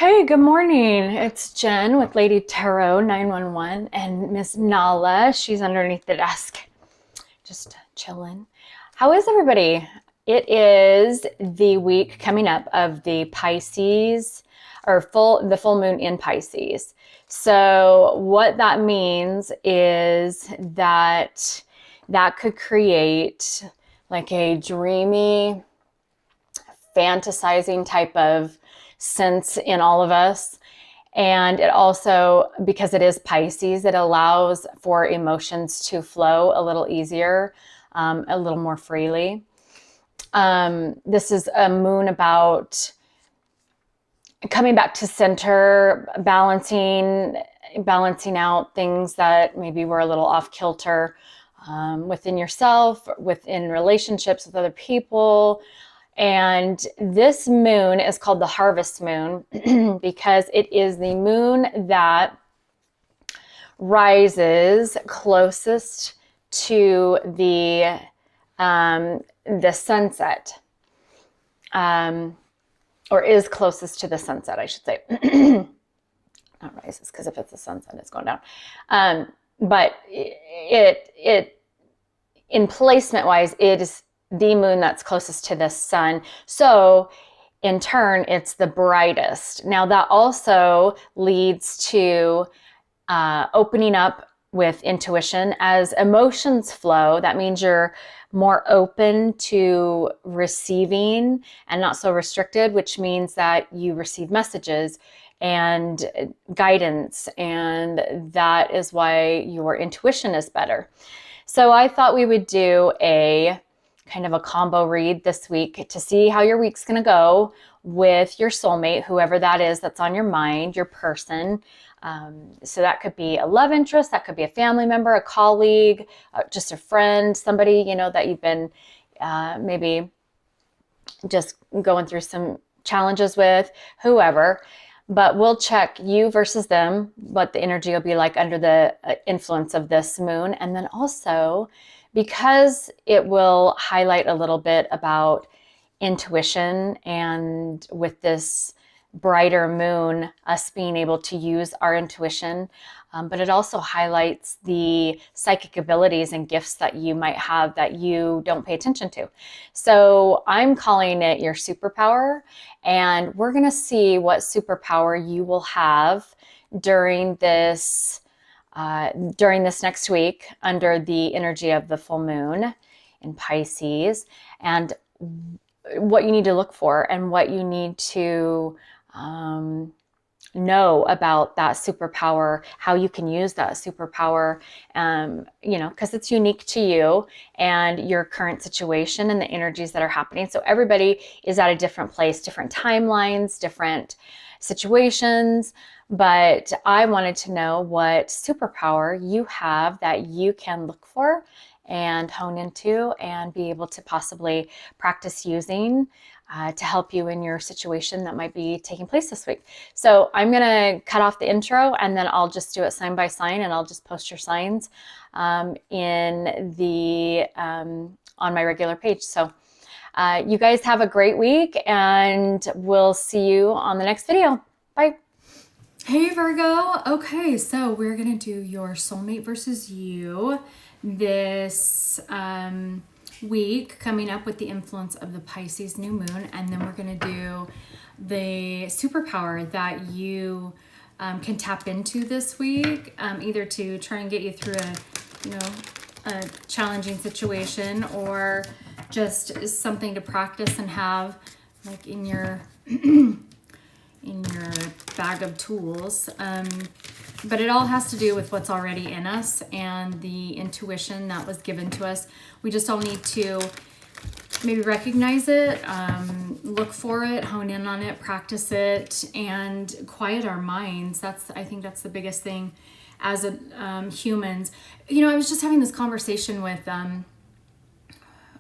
Hey, good morning. It's Jen with Lady Tarot 911 and Miss Nala. She's underneath the desk, just chilling. How is everybody? It is the week coming up of the Pisces or the full moon in Pisces. So what that means is that could create like a dreamy, fantasizing type of sense in all of us. And it also, because it is Pisces, it allows for emotions to flow a little easier, a little more freely. This is a moon about coming back to center, balancing out things that maybe were a little off kilter within yourself, within relationships with other people. And this moon is called the harvest moon because it is the moon that rises closest to the sunset, or is closest to the sunset, I should say. Not rises, because if it's the sunset, it's going down. But it in placement wise, it is the moon that's closest to the sun. So in turn, it's the brightest. Now that also leads to opening up with intuition. As emotions flow, that means you're more open to receiving and not so restricted, which means that you receive messages and guidance, and that is why your intuition is better. So I thought we would do a kind of a combo read this week to see how your week's going to go with your soulmate, whoever that is that's on your mind, your person. So that could be a love interest, that could be a family member, a colleague, just a friend, somebody, that you've been maybe just going through some challenges with, whoever. But we'll check you versus them, what the energy will be like under the influence of this moon. And then also, because it will highlight a little bit about intuition, and with this brighter moon, us being able to use our intuition, but it also highlights the psychic abilities and gifts that you might have that you don't pay attention to. So I'm calling it your superpower, and we're going to see what superpower you will have during this next week under the energy of the full moon in Pisces, and what you need to look for and what you need to know about that superpower, how you can use that superpower, because it's unique to you and your current situation and the energies that are happening. So everybody is at a different place, different timelines, different situations. But I wanted to know what superpower you have that you can look for and hone into and be able to possibly practice using to help you in your situation that might be taking place this week. So I'm going to cut off the intro, and then I'll just do it sign by sign, and I'll just post your signs in the on my regular page. So you guys have a great week, and we'll see you on the next video. Bye. Hey Virgo. Okay, so we're gonna do your soulmate versus you this week, coming up with the influence of the Pisces new moon, and then we're gonna do the superpower that you can tap into this week, either to try and get you through a challenging situation, or just something to practice and have like in your bag of tools. But it all has to do with what's already in us and the intuition that was given to us. We just all need to maybe recognize it, look for it, hone in on it, practice it, and quiet our minds. I think that's the biggest thing as humans. I was just having this conversation with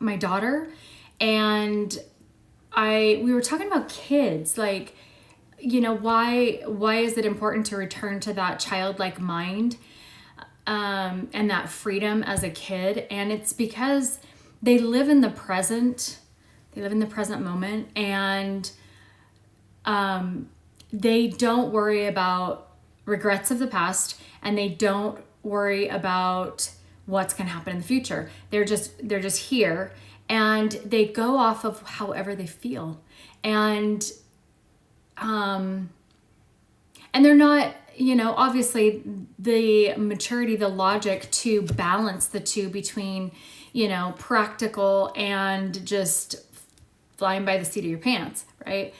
my daughter, and we were talking about kids, like, why is it important to return to that childlike mind and that freedom as a kid? And it's because they live in the present moment, and they don't worry about regrets of the past, and they don't worry about what's going to happen in the future. They're just here, and they go off of however they feel. And they're not, obviously the maturity, the logic to balance the two between, practical and just flying by the seat of your pants, right?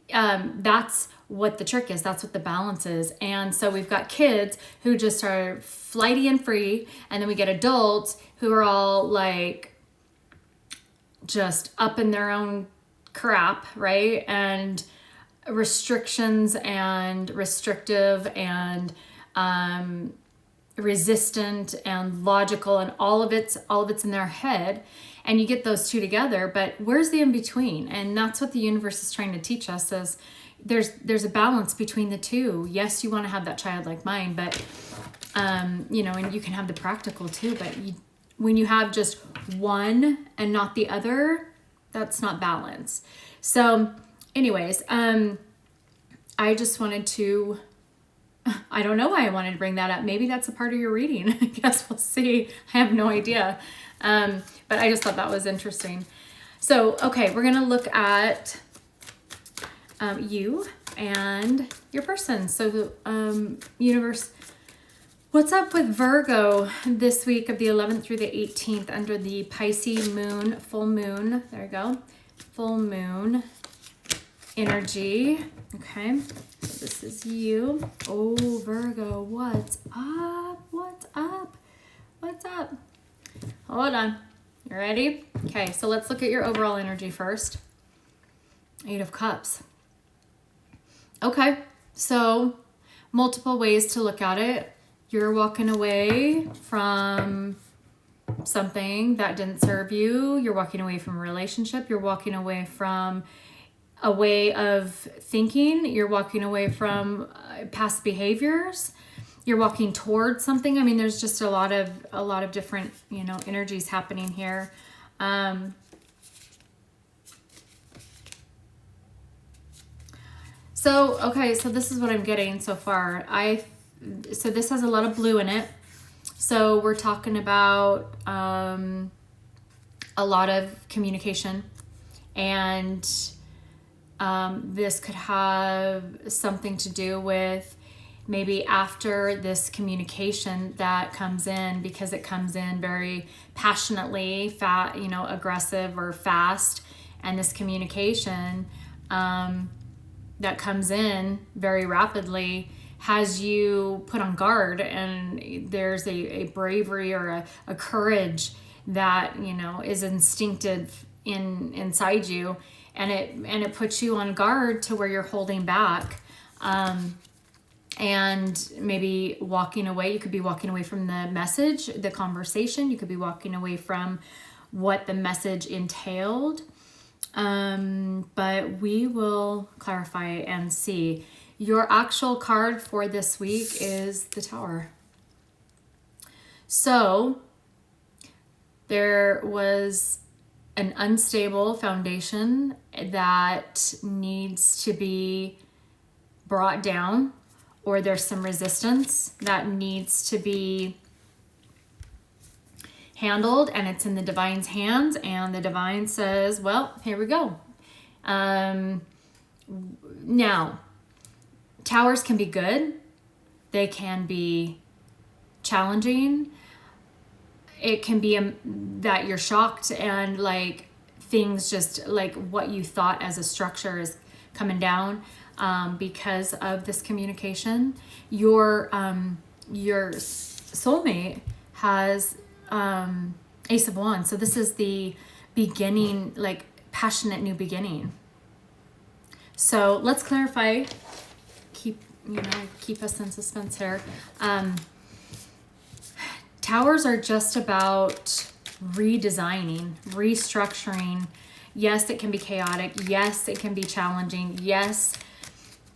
That's what the trick is. That's what the balance is. And so we've got kids who just are flighty and free. And then we get adults who are all like just up in their own crap, right? And restrictions and restrictive and resistant and logical, and all of it's in their head. And you get those two together, but where's the in between? And that's what the universe is trying to teach us, is there's a balance between the two. Yes, you want to have that childlike mind, but and you can have the practical too, but when you have just one and not the other, that's not balance. So anyways, I just wanted to, I don't know why I wanted to bring that up. Maybe that's a part of your reading. I guess we'll see. I have no idea. But I just thought that was interesting. So, okay, we're going to look at you and your person. So, universe, what's up with Virgo this week of the 11th through the 18th under the Pisces moon, full moon? There you go. Full moon energy. Okay, so this is you. Oh, Virgo, what's up? What's up? What's up? Hold on. You ready? Okay, so let's look at your overall energy first. 8 of Cups. Okay, so multiple ways to look at it. You're walking away from something that didn't serve you. You're walking away from a relationship. You're walking away from a way of thinking. You're walking away from past behaviors. You're walking towards something. I mean, there's just a lot of different, energies happening here. So this is what I'm getting so far. So this has a lot of blue in it. So we're talking about a lot of communication, and this could have something to do with maybe after this communication that comes in, because it comes in very passionately, aggressive or fast, and this communication that comes in very rapidly has you put on guard, and there's a bravery or a courage that is instinctive inside you, and it puts you on guard to where you're holding back, and maybe walking away. You could be walking away from the message, the conversation. You could be walking away from what the message entailed, but we will clarify and see. Your actual card for this week is the Tower. So there was an unstable foundation that needs to be brought down, or there's some resistance that needs to be handled, and it's in the divine's hands, and the divine says, well, here we go. Now, towers can be good. They can be challenging. It can be that you're shocked, and like things just like what you thought as a structure is coming down because of this communication. Your soulmate has Ace of Wands. So this is the beginning, like passionate new beginning. So let's clarify. Keep us in suspense here. Towers are just about redesigning, restructuring. Yes, it can be chaotic. Yes, it can be challenging. Yes,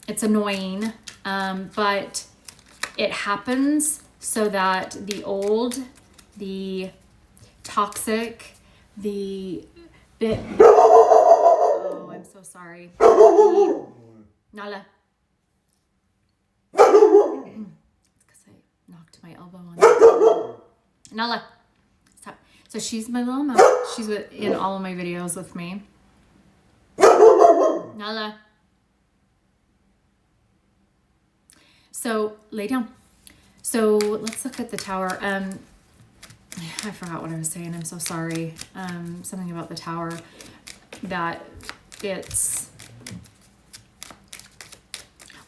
it's annoying. But it happens so that the old, the toxic, oh, I'm so sorry. Nala. knocked my elbow on the Nala. Stop. So she's my little mouse. She's in all of my videos with me. Nala. So lay down. So let's look at the Tower. I forgot what I was saying. I'm so sorry. Something about the Tower, that it's,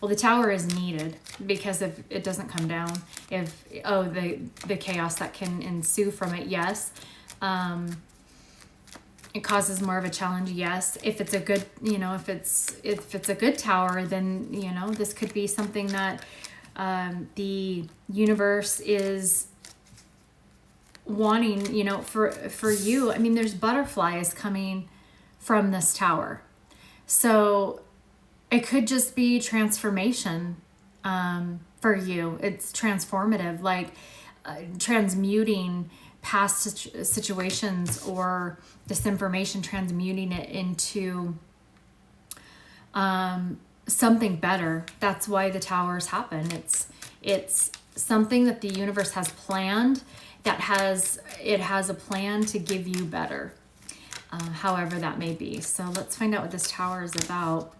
well, the Tower is needed because if it doesn't come down, if, the chaos that can ensue from it, yes. It causes more of a challenge, yes. If it's a good, if it's a good Tower, then, this could be something that the universe is wanting, for you. I mean, there's butterflies coming from this Tower. So it could just be transformation for you. It's transformative, like transmuting past situations or this information, transmuting it into something better. That's why the Towers happen. It's something that the universe has planned, it has a plan to give you better, however that may be. So let's find out what this Tower is about.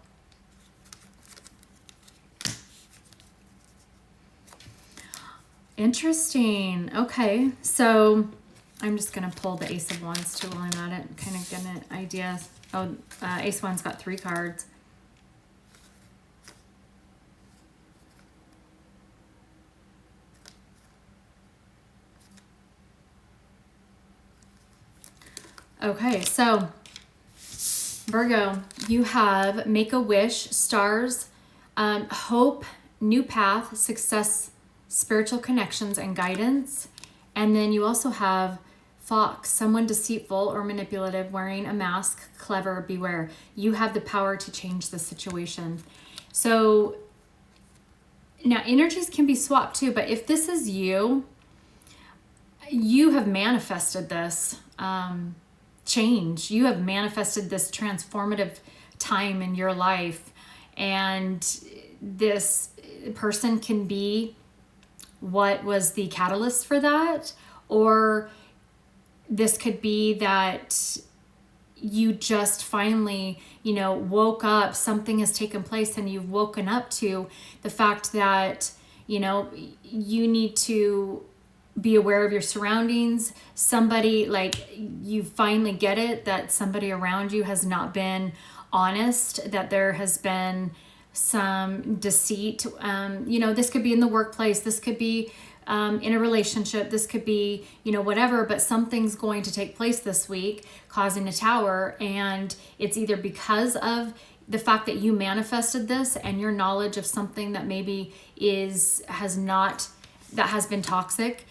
Interesting. Okay, so I'm just gonna pull the Ace of Wands too while I'm at it, kind of get an idea. Oh, Ace of Wands got 3 cards. Okay, so Virgo, you have make a wish, stars, hope, new path, success, spiritual connections and guidance. And then you also have Fox, someone deceitful or manipulative, wearing a mask, clever, beware. You have the power to change the situation. So now energies can be swapped too, but if this is you, you have manifested this change. You have manifested this transformative time in your life, and this person can be what was the catalyst for that, or this could be that you just finally, woke up, something has taken place and you've woken up to the fact that, you need to be aware of your surroundings. Somebody, like, you finally get it that somebody around you has not been honest, that there has been some deceit. This could be in the workplace, this could be in a relationship, this could be, whatever, but something's going to take place this week causing a Tower, and it's either because of the fact that you manifested this and your knowledge of something that maybe has been toxic,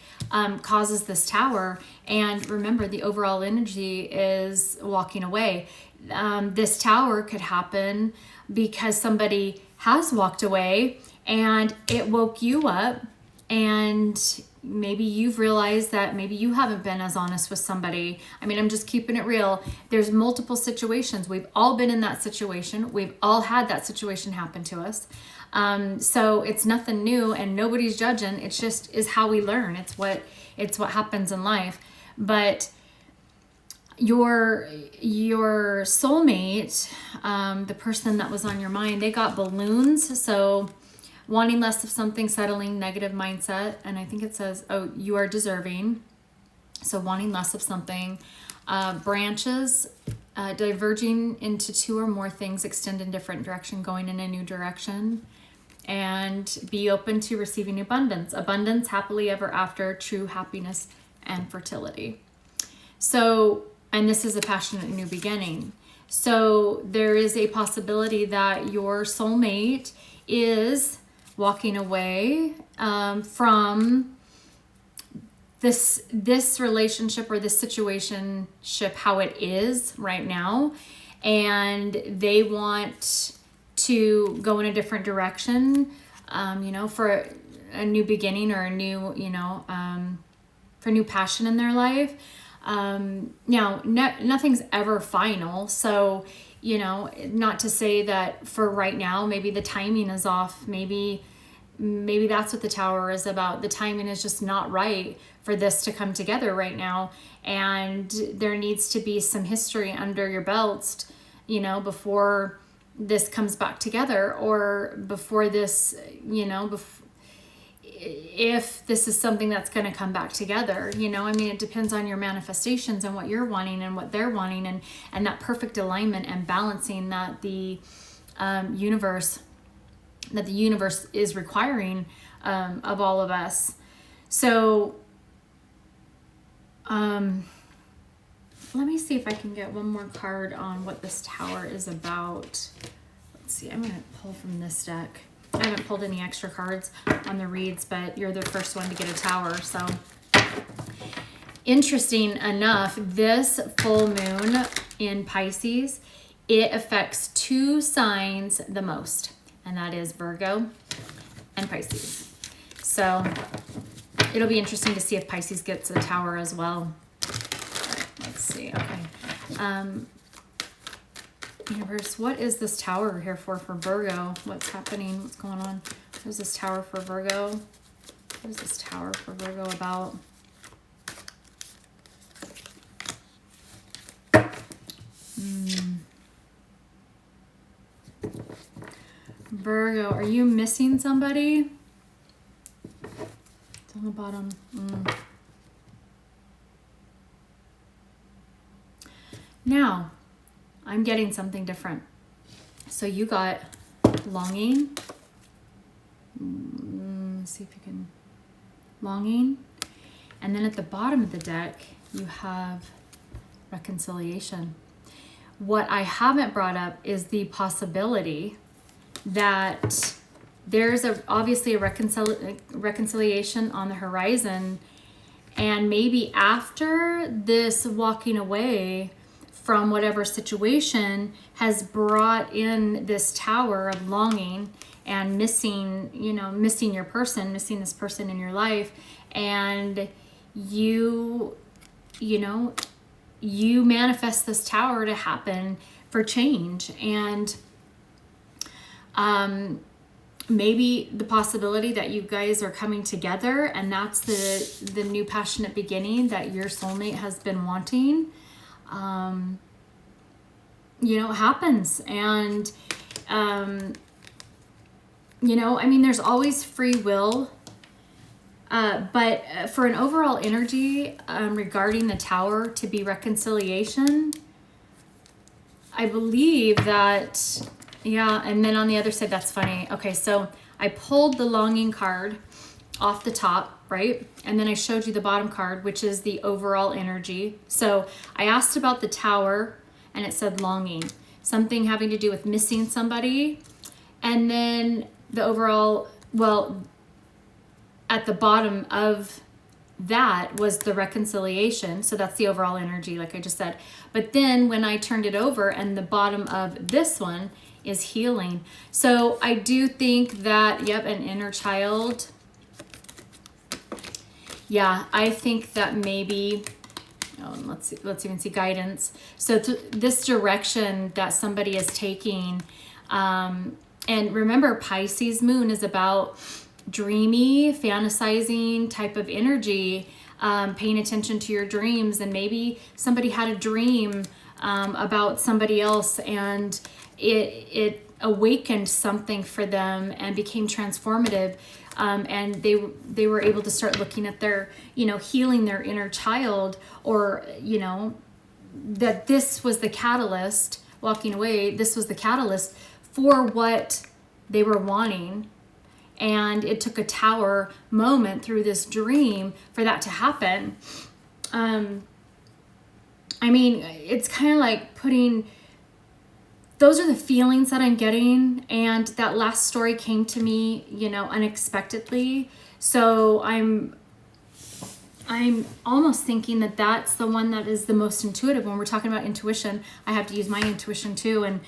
causes this Tower. And remember, the overall energy is walking away. This Tower could happen because somebody has walked away and it woke you up, and maybe you've realized that maybe you haven't been as honest with somebody. I mean, I'm just keeping it real. There's multiple situations. We've all been in that situation. We've all had that situation happen to us. So it's nothing new and nobody's judging. It's just is how we learn. It's what happens in life. But your soulmate, the person that was on your mind, they got balloons. So wanting less of something, settling, negative mindset. And I think it says, you are deserving. So wanting less of something, branches, diverging into 2 or more things, extend in different direction, going in a new direction, and be open to receiving abundance, happily ever after, true happiness and fertility. So, and this is a passionate new beginning. So there is a possibility that your soulmate is walking away from this relationship or this situationship, how it is right now, and they want to go in a different direction, for a new beginning or a new, for new passion in their life. Now, nothing's ever final. So, not to say that for right now, maybe the timing is off. Maybe maybe that's what the Tower is about. The timing is just not right for this to come together right now. And there needs to be some history under your belts, you know, before this comes back together, or before this, you know, if this is something that's going to come back together, you know. I mean, it depends on your manifestations and what you're wanting and what they're wanting, and that perfect alignment and balancing that the universe is requiring of all of us. So let me see if I can get one more card on what this Tower is about. Let's see, I'm going to pull from this deck. I haven't pulled any extra cards on the reads, but you're the first one to get a Tower. So interesting enough, this full moon in Pisces, it affects 2 signs the most, and that is Virgo and Pisces. So it'll be interesting to see if Pisces gets a Tower as well. Let's see. Okay. Universe, what is this Tower here for Virgo? What's happening? What's going on? What is this Tower for Virgo? What is this Tower for Virgo about? Virgo, are you missing somebody? It's on the bottom. Now, I'm getting something different. So you got longing. Let's see if you can. Longing. And then at the bottom of the deck, you have reconciliation. What I haven't brought up is the possibility that there's obviously a reconciliation on the horizon. And maybe after this walking away from whatever situation has brought in this Tower of longing and missing your person, missing this person in your life, and you manifest this Tower to happen for change. And maybe the possibility that you guys are coming together, and that's the new passionate beginning that your soulmate has been wanting, happens. And, I mean, there's always free will, but for an overall energy regarding the Tower to be reconciliation, I believe that, yeah. And then on the other side, that's funny. Okay, so I pulled the longing card off the top, right? And then I showed you the bottom card, which is the overall energy. So I asked about the Tower, and it said longing, something having to do with missing somebody. And then the overall, well, at the bottom of that was the reconciliation. So that's the overall energy, like I just said. But then when I turned it over, and the bottom of this one is healing. So I do think that, yep, an inner child. Yeah, I think that maybe, let's even see guidance. So this direction that somebody is taking, and remember, Pisces moon is about dreamy, fantasizing type of energy, paying attention to your dreams. And maybe somebody had a dream about somebody else, and it awakened something for them and became transformative. And they were able to start looking at their, healing their inner child, or, that this was the catalyst, walking away, this was the catalyst for what they were wanting. And it took a Tower moment through this dream for that to happen. I mean, it's kind of like those are the feelings that I'm getting. And that last story came to me, unexpectedly. So I'm almost thinking that that's the one that is the most intuitive. When we're talking about intuition, I have to use my intuition too. And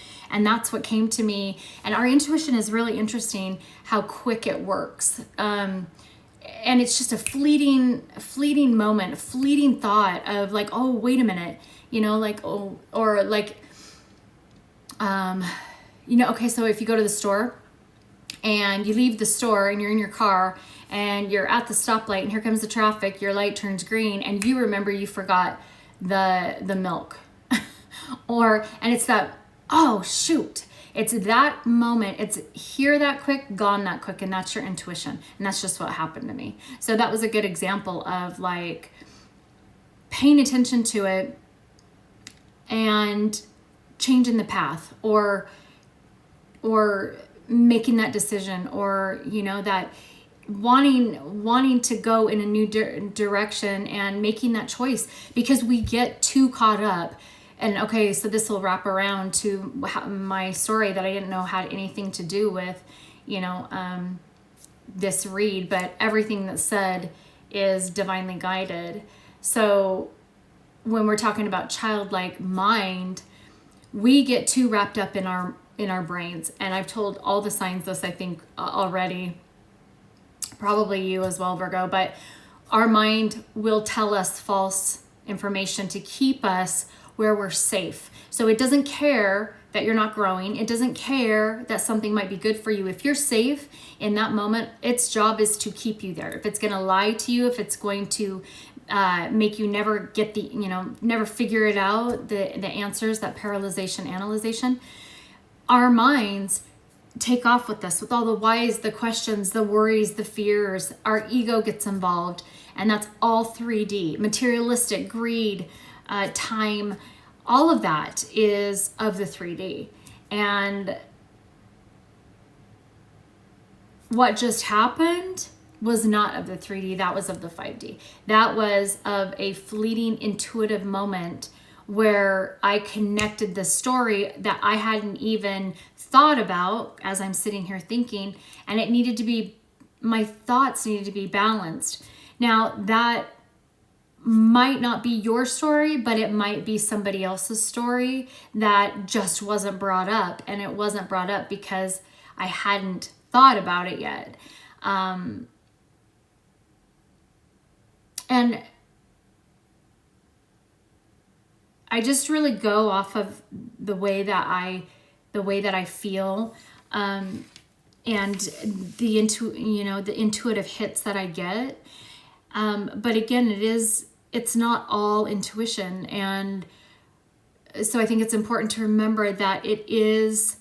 that's what came to me. And our intuition is really interesting, how quick it works. And it's just a fleeting moment, a fleeting thought of like, oh, wait a minute, okay, so if you go to the store and you leave the store and you're in your car and you're at the stoplight and here comes the traffic, your light turns green and you remember you forgot the milk. And it's that, oh shoot, it's that moment, it's here that quick, gone that quick, and that's your intuition. And that's just what happened to me. So that was a good example of like paying attention to it and changing the path, or making that decision, or that wanting to go in a new direction and making that choice, because we get too caught up. And okay, so this will wrap around to my story that I didn't know had anything to do with this read, but everything that's said is divinely guided. So when we're talking about childlike mind, we get too wrapped up in our brains. And I've told all the signs this, I think, already, probably you as well, Virgo, but our mind will tell us false information to keep us where we're safe. So it doesn't care that you're not growing. It doesn't care that something might be good for you. If you're safe in that moment, its job is to keep you there. If it's going to lie to you, if it's going to make you never get never figure it out, the answers, that paralyzation, analyzation, our minds take off with us, with all the whys, the questions, the worries, the fears. Our ego gets involved, and that's all 3D. Materialistic, greed, time, all of that is of the 3D. And what just happened was not of the 3D, that was of the 5D. That was of a fleeting intuitive moment where I connected the story that I hadn't even thought about as I'm sitting here thinking, and it needed to be, my thoughts needed to be balanced. Now that might not be your story, but it might be somebody else's story that just wasn't brought up, and it wasn't brought up because I hadn't thought about it yet. And I just really go off of the way that I feel, and the intuitive hits that I get. But again, it's not all intuition. And so I think it's important to remember that it is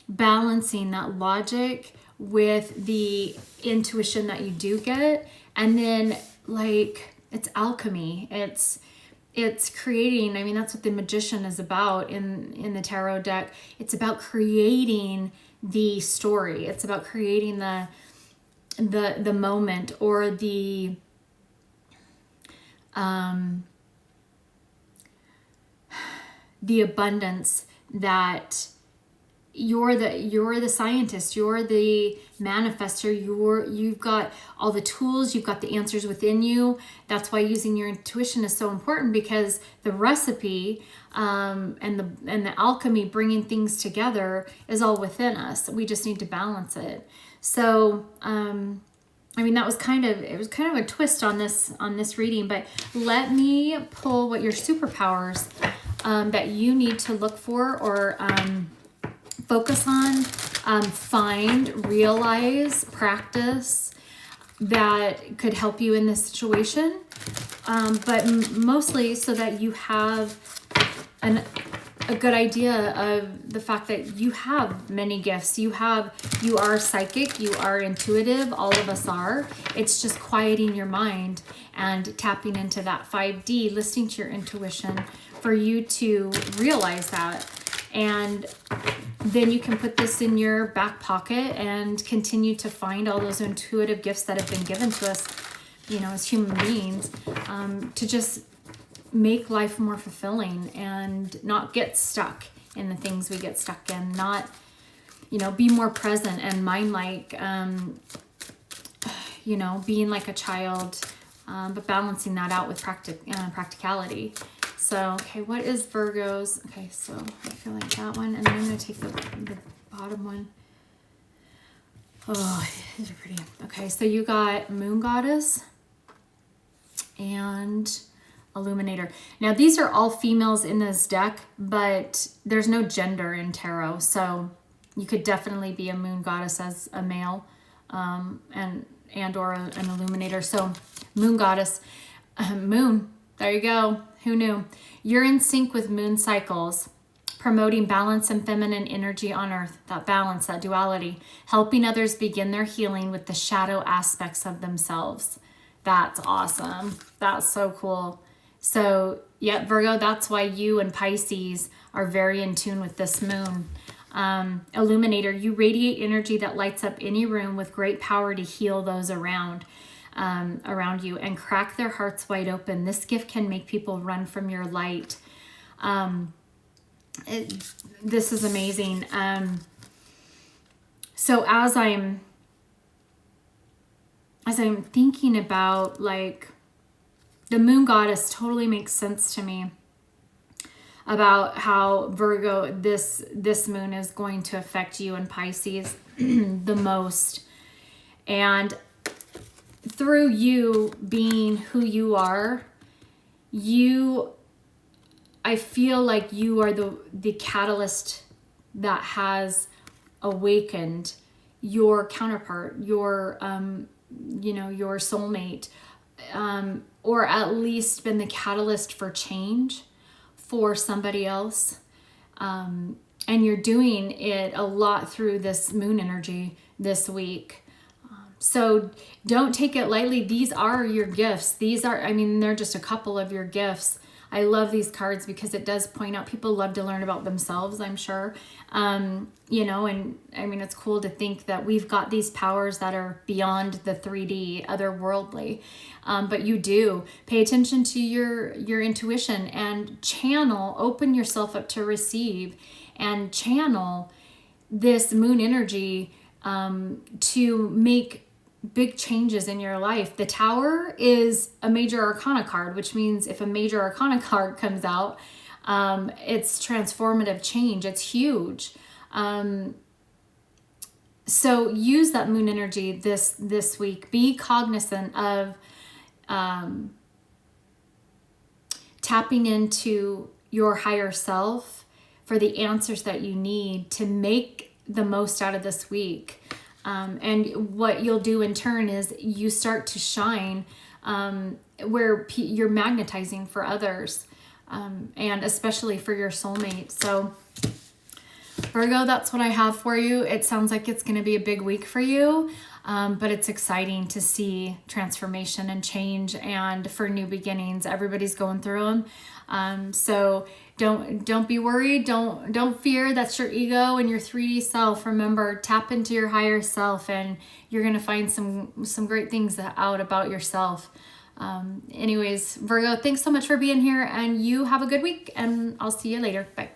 balancing that logic with the intuition that you do get. And then like, it's alchemy. It's creating, I mean, that's what the magician is about in the tarot deck. It's about creating the story. It's about creating the moment, or the abundance that you're the scientist, you're the manifester, you've got all the tools, you've got the answers within you. That's why using your intuition is so important, because the recipe and the alchemy, bringing things together, is all within us. We just need to balance it. So I mean, that was kind of a twist on this reading, but let me pull what your superpowers that you need to look for, or focus on, find, realize, practice, that could help you in this situation. But mostly so that you have a good idea of the fact that you have many gifts. You are psychic, you are intuitive, all of us are. It's just quieting your mind and tapping into that 5D, listening to your intuition for you to realize that. And then you can put this in your back pocket and continue to find all those intuitive gifts that have been given to us, as human beings, to just make life more fulfilling and not get stuck in the things we get stuck in, not, be more present and mind-like, being like a child, but balancing that out with practicality. So, okay, what is Virgo's? Okay, so I feel like that one, and then I'm going to take the bottom one. Oh, these are pretty. Okay, so you got Moon Goddess and Illuminator. Now, these are all females in this deck, but there's no gender in tarot. So You could definitely be a moon goddess as a male, and or an illuminator. So moon goddess, moon, there you go. Who knew? You're in sync with moon cycles, promoting balance and feminine energy on earth, that balance, that duality, helping others begin their healing with the shadow aspects of themselves. That's awesome. That's so cool. So, yeah, Virgo, that's why you and Pisces are very in tune with this moon. Illuminator, you radiate energy that lights up any room with great power to heal those around you and crack their hearts wide open. This gift can make people run from your light. This is amazing. So as I'm thinking about, like, the moon goddess totally makes sense to me about how Virgo, this moon is going to affect you and Pisces the most. And through you being who you are, I feel like you are the catalyst that has awakened your counterpart, your your soulmate, or at least been the catalyst for change for somebody else. And you're doing it a lot through this moon energy this week. So don't take it lightly. These are your gifts. They're just a couple of your gifts. I love these cards because it does point out people love to learn about themselves, I'm sure. And it's cool to think that we've got these powers that are beyond the 3D, otherworldly. But you do pay attention to your intuition and open yourself up to receive and channel this moon energy to make big changes in your life. The Tower is a major arcana card, which means if a major arcana card comes out, it's transformative change. It's huge. So use that moon energy this week. Be cognizant of tapping into your higher self for the answers that you need to make the most out of this week. And what you'll do in turn is you start to shine where you're magnetizing for others, and especially for your soulmate. So Virgo, that's what I have for you. It sounds like it's going to be a big week for you, but it's exciting to see transformation and change, and for new beginnings. Everybody's going through them. So don't be worried. Don't fear. That's your ego and your 3D self. Remember, tap into your higher self, and you're going to find some great things out about yourself. Anyways, Virgo, thanks so much for being here, and you have a good week, and I'll see you later. Bye.